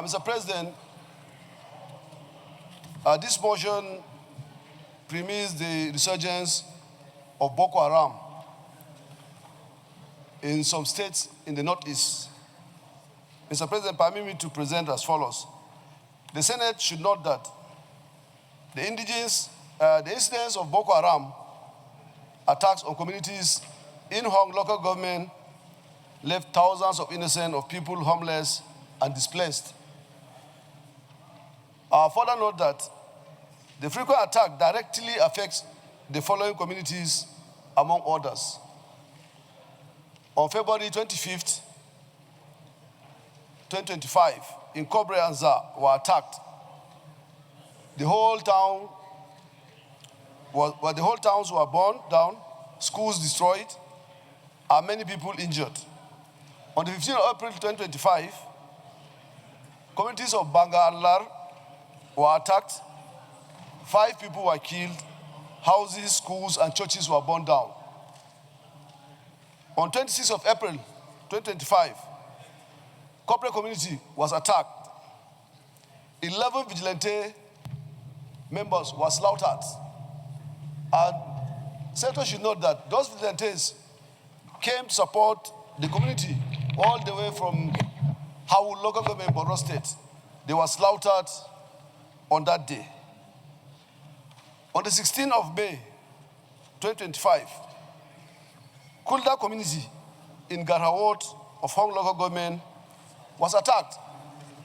Mr. President, this motion premised the resurgence of Boko Haram in some states in the Northeast. Mr. President, permit me to present as follows. The Senate should note that the incidence of Boko Haram attacks on communities in Hong local government left thousands of innocent people homeless and displaced. Further note that the frequent attack directly affects the following communities, among others. On February 25th, 2025, in Kobre and Za were attacked. The whole towns were burned down, schools destroyed, and many people injured. On the 15th of April 2025, communities of Banga and Lar were attacked. 5 people were killed. Houses, schools, and churches were burned down. On 26th of April 2025, corporate community was attacked. 11 vigilante members were slaughtered. And senators should note that those vigilantes came to support the community all the way from Hawu local government in Borno State. They were slaughtered on that day. On the 16th of May, 2025, Kulda community in Garhawot of Hong local government was attacked.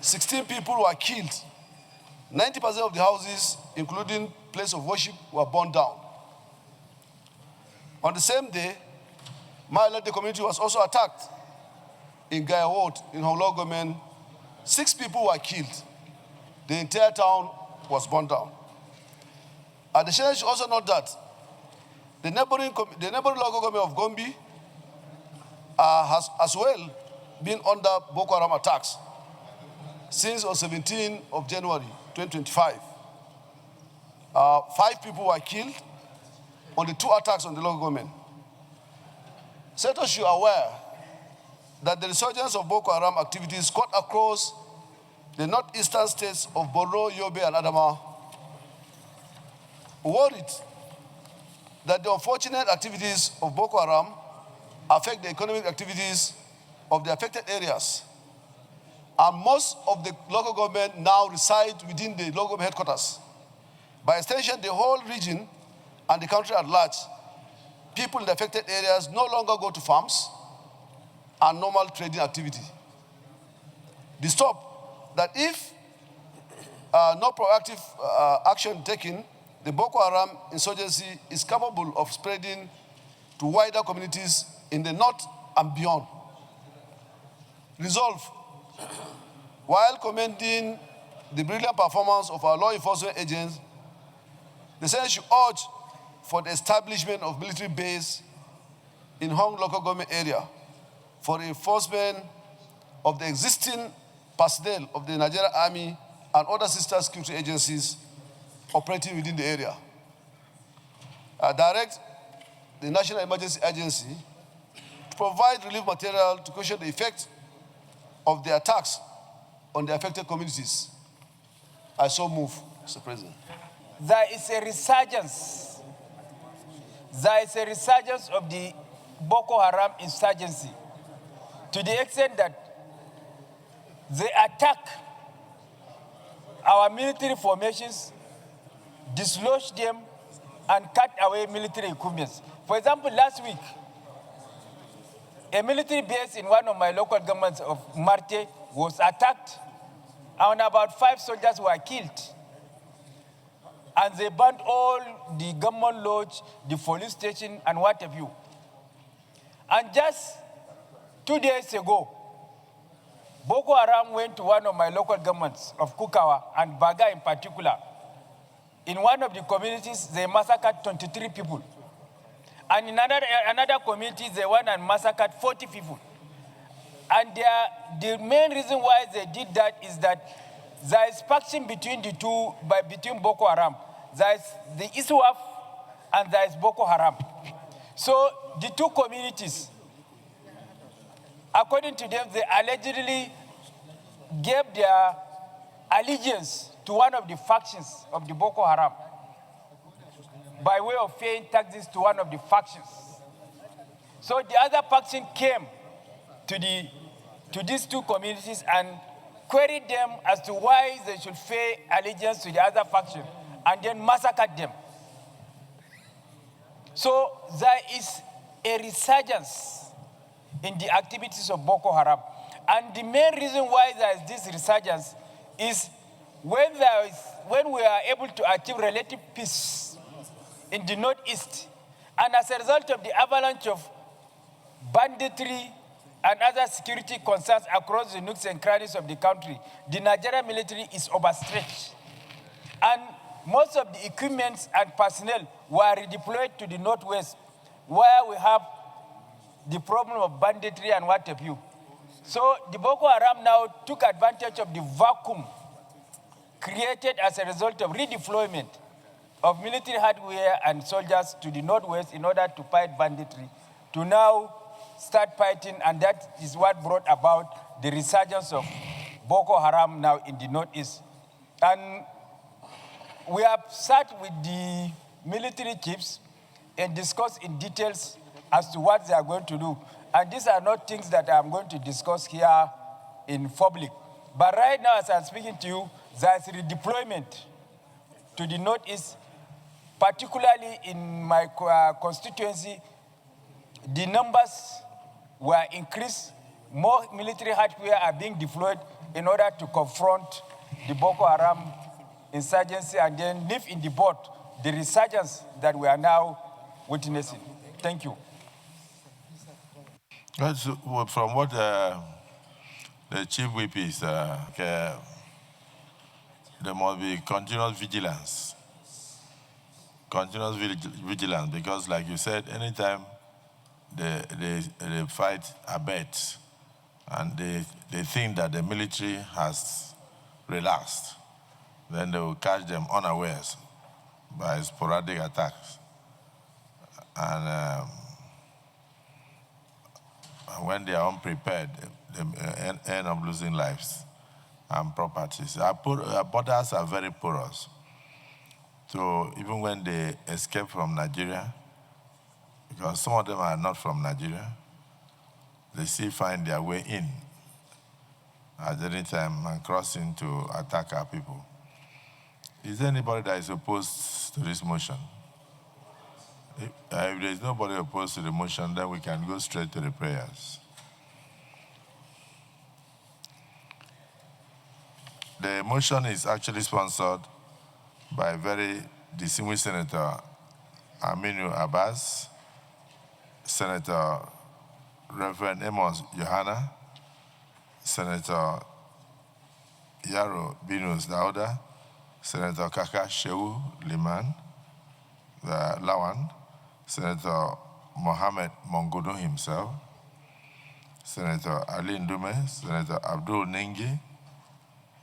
16 people were killed. 90% of the houses, including place of worship, were burned down. On the same day, the community was also attacked in Gayawot in Hong local government. 6 people were killed. The entire town was burned down. And the Senate should also note that the neighboring local government of Gombe has as well been under Boko Haram attacks since on 17th of January 2025. 5 people were killed on the 2 attacks on the local government. Senators should be aware that the resurgence of Boko Haram activities cut across the northeastern states of Borno, Yobe, and Adamawa. Worried that the unfortunate activities of Boko Haram affect the economic activities of the affected areas, and most of the local government now reside within the local government headquarters. By extension, the whole region and the country at large, people in the affected areas no longer go to farms and normal trading activity. The stop that if no proactive action taken, the Boko Haram insurgency is capable of spreading to wider communities in the north and beyond. Resolve, while commending the brilliant performance of our law enforcement agents, the Senate should urge for the establishment of military base in Hong local government area for enforcement of the existing personnel of the Nigerian Army and other sister security agencies operating within the area. Direct the National Emergency Agency to provide relief material to cushion the effect of the attacks on the affected communities. I so move, Mr. President. There is a resurgence. There is a resurgence of the Boko Haram insurgency to the extent that they attack our military formations, dislodge them, and cut away military equipment. For example, last week, a military base in one of my local governments of Marte was attacked, and about 5 soldiers were killed. And they burned all the government lodge, the police station, and what have you. And just 2 days ago, Boko Haram went to one of my local governments of Kukawa and Baga in particular. In one of the communities, they massacred 23 people. And in another community, they went and massacred 40 people. And the main reason why they did that is that there is faction between the two, between Boko Haram. There is the ISWAF and there is Boko Haram. So the two communities, according to them, they allegedly gave their allegiance to one of the factions of the Boko Haram by way of paying taxes to one of the factions. So the other faction came to these two communities and queried them as to why they should pay allegiance to the other faction and then massacred them. So there is a resurgence in the activities of Boko Haram. And the main reason why there is this resurgence is when we are able to achieve relative peace in the Northeast, and as a result of the avalanche of banditry and other security concerns across the nooks and crannies of the country, the Nigerian military is overstretched. And most of the equipment and personnel were redeployed to the Northwest, where we have the problem of banditry and what have you. So the Boko Haram now took advantage of the vacuum created as a result of redeployment of military hardware and soldiers to the Northwest in order to fight banditry, to now start fighting, and that is what brought about the resurgence of Boko Haram now in the Northeast. And we have sat with the military chiefs and discussed in details as to what they are going to do. And these are not things that I'm going to discuss here in public. But right now, as I'm speaking to you, there's redeployment to the Northeast, particularly in my constituency. The numbers were increased. More military hardware are being deployed in order to confront the Boko Haram insurgency and then live in the boat the resurgence that we are now witnessing. Thank you. From what the chief whip is, there must be continuous vigilance. Continuous vigilance, because like you said, anytime they fight abet and they think that the military has relaxed, then they will catch them unawares by sporadic attacks. And when they are unprepared, they end up losing lives and properties. Our borders are very porous. So even when they escape from Nigeria, because some of them are not from Nigeria, they still find their way in at any time and crossing to attack our people. Is there anybody that is opposed to this motion? If there's nobody opposed to the motion, then we can go straight to the prayers. The motion is actually sponsored by very distinguished Senator Aminu Abbas, Senator Reverend Amos Yohana, Senator Yaro Binus Dauda, Senator Kaka Shehu Liman Lawan, Senator Mohammed Mongodo himself, Senator Ali Ndume, Senator Abdul Ningi,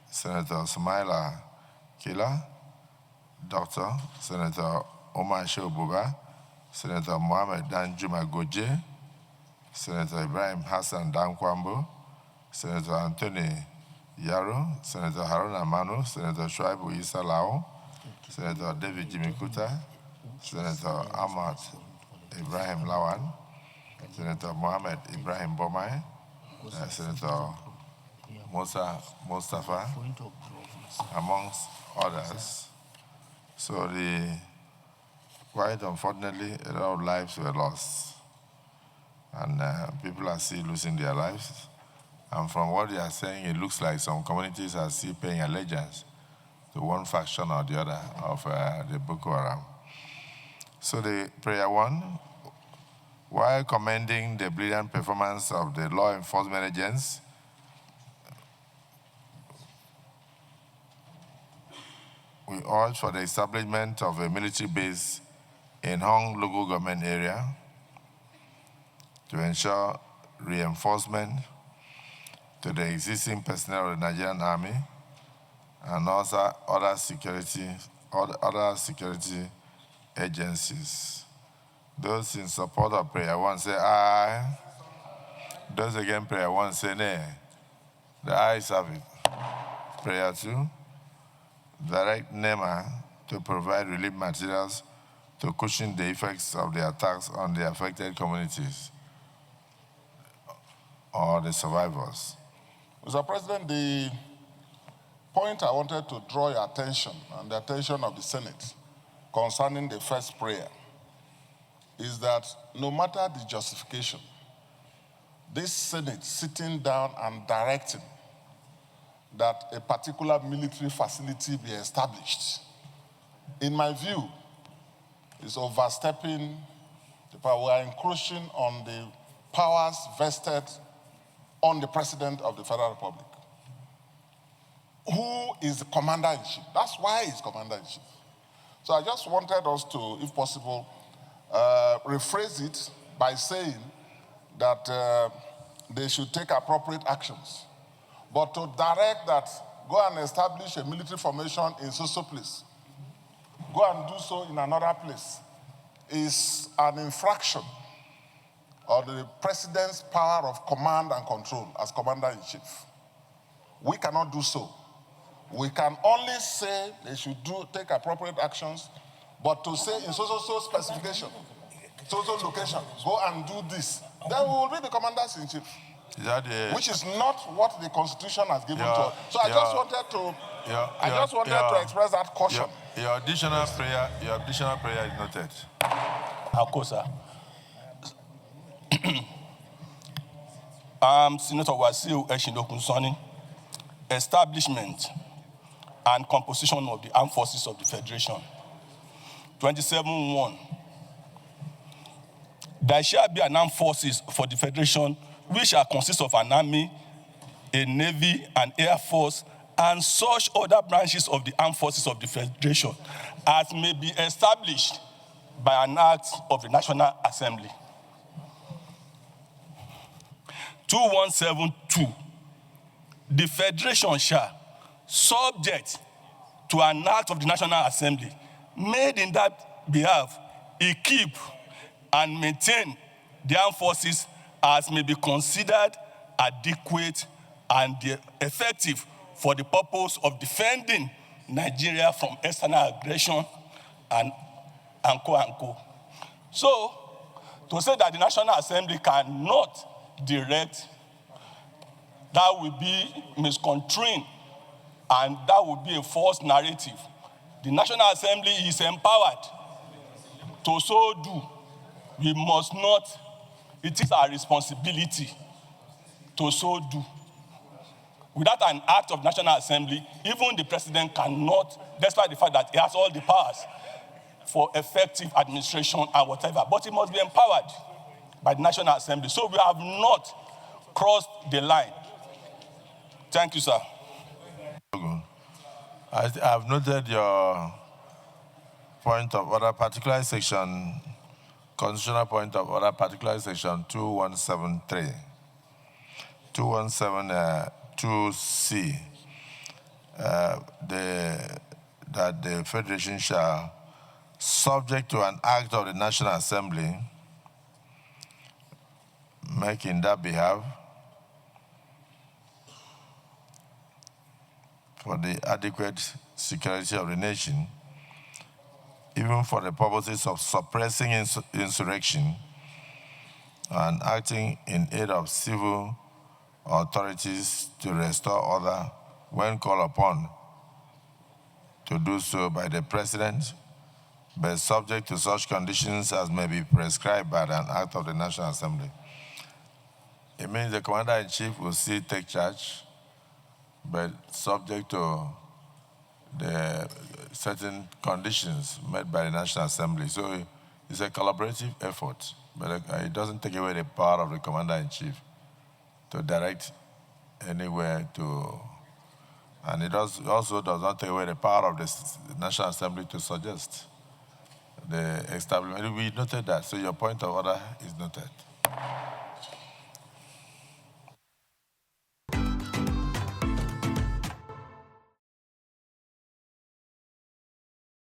Senator Smaila Kila, Dr. Senator Omar Shehu Senator Mohammed Danjuma Goje, Senator Ibrahim Hassan Dankwambo, Senator Anthony Yaro, Senator Haruna Manu, Senator Shuaibu Issa Lao, Senator David Jimmy Kuta, Senator Ahmad Ibrahim Lawan, Senator Mohammed Ibrahim Bomai, Senator Musa Mustafa, amongst others. So quite unfortunately, a lot of lives were lost. And people are still losing their lives. And from what they are saying, it looks like some communities are still paying allegiance to one faction or the other of the Boko Haram. So the prayer one, while commending the brilliant performance of the law enforcement agents, we urge for the establishment of a military base in Hong local government area to ensure reinforcement to the existing personnel of the Nigerian Army and also other security agencies. Those in support of prayer one say aye. Those against prayer one say nay. The ayes have it. Prayer 2, direct NEMA to provide relief materials to cushion the effects of the attacks on the affected communities or the survivors. Mr. President, the point I wanted to draw your attention and the attention of the Senate concerning the first prayer is that no matter the justification, this Senate sitting down and directing that a particular military facility be established, in my view, is overstepping the power. We are encroaching on the powers vested on the President of the Federal Republic, who is the Commander-in-Chief. That's why he's Commander-in-Chief. So I just wanted us to, if possible, rephrase it by saying that they should take appropriate actions. But to direct that, go and establish a military formation in so place, go and do so in another place, is an infraction of the President's power of command and control as Commander-in-Chief. We cannot do so. We can only say they should take appropriate actions, but to say in so specification, so location, go and do this, then we will be the Commanders-in-Chief. Which is not what the Constitution has given to us. So I just wanted to express that caution. Your additional prayer is noted. Akosa. Senator Wasiu Eshino concerning establishment and composition of the armed forces of the Federation. 27.1. There shall be an armed forces for the Federation which shall consist of an army, a navy, an air force, and such other branches of the armed forces of the Federation as may be established by an act of the National Assembly. 2172. The Federation shall, subject to an act of the National Assembly made in that behalf, equip and maintain the armed forces as may be considered adequate and effective for the purpose of defending Nigeria from external aggression and co. So, to say that the National Assembly cannot direct, that will be misconstruing and that would be a false narrative. The National Assembly is empowered to so do. We must not. It is our responsibility to so do. Without an act of National Assembly, even the President cannot, despite the fact that he has all the powers for effective administration and whatever, but he must be empowered by the National Assembly. So we have not crossed the line. Thank you, sir. I've noted your point of order, particular section, constitutional point of order, particular section 2173, 2172C, that the Federation shall, subject to an act of the National Assembly, make in that behalf for the adequate security of the nation, even for the purposes of suppressing insurrection and acting in aid of civil authorities to restore order when called upon to do so by the President, but subject to such conditions as may be prescribed by an act of the National Assembly. It means the Commander-in-Chief will still take charge, but subject to the certain conditions made by the National Assembly. So it's a collaborative effort, but it doesn't take away the power of the Commander-in-Chief to direct anywhere to, and it also does not take away the power of the National Assembly to suggest the establishment. We noted that, so your point of order is noted.